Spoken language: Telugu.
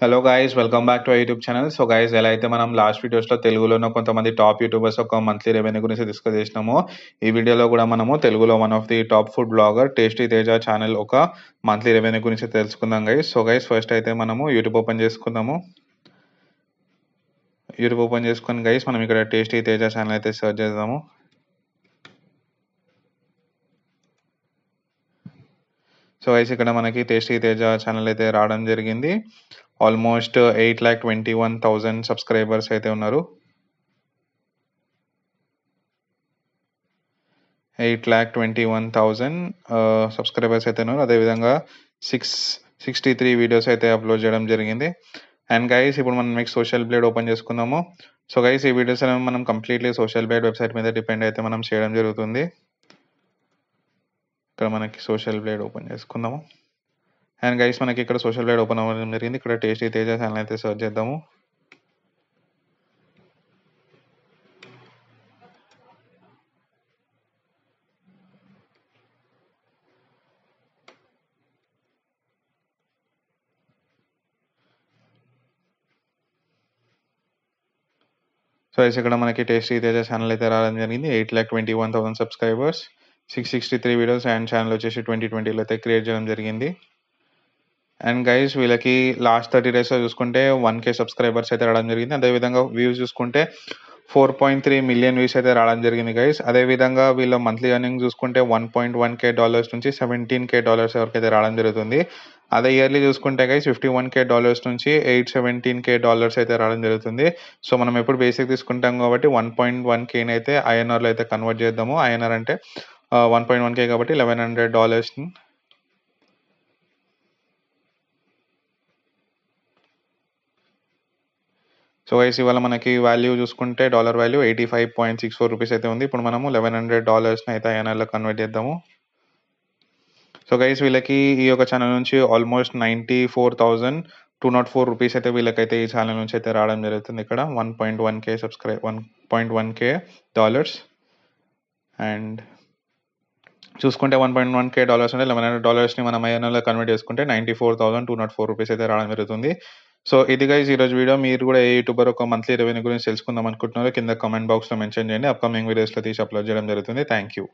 Hello guys, welcome back to YouTube channel. So guys, ఎలా అయితే మనం లాస్ట్ వీడియోస్లో తెలుగులోనో కొంతమంది టాప్ యూట్యూబర్స్ ఒక మంత్లీ రెవెన్యూ గురించి డిస్కస్ చేసినామో, ఈ వీడియోలో కూడా మనము తెలుగులో one of the top food blogger tasty Teja channel ఒక మంత్లీ రెవెన్యూ గురించి తెలుసుకుందాం గైస్. సో గైస్, ఫస్ట్ అయితే మనము యూట్యూబ్ ఓపెన్ చేసుకుందాము. యూట్యూబ్ ఓపెన్ చేసుకుని గైస్ మనం ఇక్కడ టేస్టీ తేజ ఛానల్ అయితే సెర్చ్ చేద్దాము. సో గైస్, ఇక్కడ మనకి టేస్టీ తేజ ఛానల్ అయితే రావడం జరిగింది. ఆల్మోస్ట్ 8,21,000 సబ్స్క్రైబర్స్ అయితే ఉన్నారు. 8,21,000 సబ్స్క్రైబర్స్ అయితే ఉన్నారు. అదేవిధంగా 663 వీడియోస్ అయితే అప్లోడ్ చేయడం జరిగింది. అండ్ గైస్, ఇప్పుడు మనం నెక్స్ట్ సోషల్ బ్లేడ్ ఓపెన్ చేసుకుందాము. సో గైస్, ఈ వీడియోస్ అనేవి మనం కంప్లీట్లీ సోషల్ బ్లేడ్ వెబ్సైట్ మీద డిపెండ్ అయితే మనం చేయడం జరుగుతుంది. ఇక్కడ మనకి సోషల్ బ్లేడ్ ఓపెన్ చేసుకుందాము. అండ్ గైస్, మనకి ఇక్కడ సోషల్ బ్లేడ్ ఓపెన్ అవ్వడం జరిగింది. ఇక్కడ టేస్టీ తేజ ఛానల్ అయితే సెర్చ్ చేద్దాము. సో గైస్, ఇక్కడ మనకి టేస్టీ తేజ ఛానల్ అయితే రావడం జరిగింది. 8,21,000 సబ్స్క్రైబర్స్, 663 వీడియోస్ అండ్ ఛానల్ వచ్చేసి 2020లో అయితే క్రియేట్ చేయడం జరిగింది. అండ్ గైస్, వీళ్ళకి లాస్ట్ 30 డేస్లో చూసుకుంటే 1K సబ్స్క్రైబర్స్ అయితే రావడం జరిగింది. అదేవిధంగా వ్యూస్ చూసుకుంటే 4.3 మిలియన్ వ్యూస్ అయితే రావడం జరిగింది గైస్. అదేవిధంగా వీళ్ళ మంత్లీ ఎర్నింగ్ చూసుకుంటే $1.1K నుంచి $17K వరకు అయితే రావడం జరుగుతుంది. అదే ఇయర్లీ చూసుకుంటే గైస్ $51K నుంచి $817K అయితే రావడం జరుగుతుంది. సో మనం ఎప్పుడు బేసిక్ తీసుకుంటాం కాబట్టి 1.1K అయితే INRలో అయితే కన్వర్ట్ చేద్దాము. INR అంటే 1.1K కాబట్టి $1,100. సో గైస్, ఇవాళ మనకి వాల్యూ చూసుకుంటే డాలర్ వాల్యూ 85.64 రూపీస్ అయితే ఉంది. ఇప్పుడు మనము $1,100 అయితే ఐఎన్ఆర్లో కన్వర్ట్ చేద్దాము. సో గైస్, వీళ్ళకి ఈ యొక్క ఛానల్ నుంచి ఆల్మోస్ట్ 94,204 రూపీస్ అయితే వీళ్ళకైతే ఈ ఛానల్ నుంచి అయితే రావడం జరుగుతుంది. ఇక్కడ 1.1K $1.1K అండ్ చూసుకుంటే $1.1K అంటే $1,100ని మనం ఐఎన్ఆర్లో కన్వర్ట్ చేసుకుంటే 94,204 రూపీస్ అయితే రావడం జరుగుతుంది. సో ఇది గైస్ ఈరోజు వీడియో. మీరు కూడా ఏ యూట్యూబర్ ఒక మంత్లీ రెవెన్యూ గురించి తెలుసుకుందాం అనుకుంటున్నారో కింద కామెంట్ బాక్స్లో మెన్షన్ చేయండి. అప్కమింగ్ వీడియోస్లో తీసి అప్లోడ్ చేయడం జరుగుతుంది. Thank you.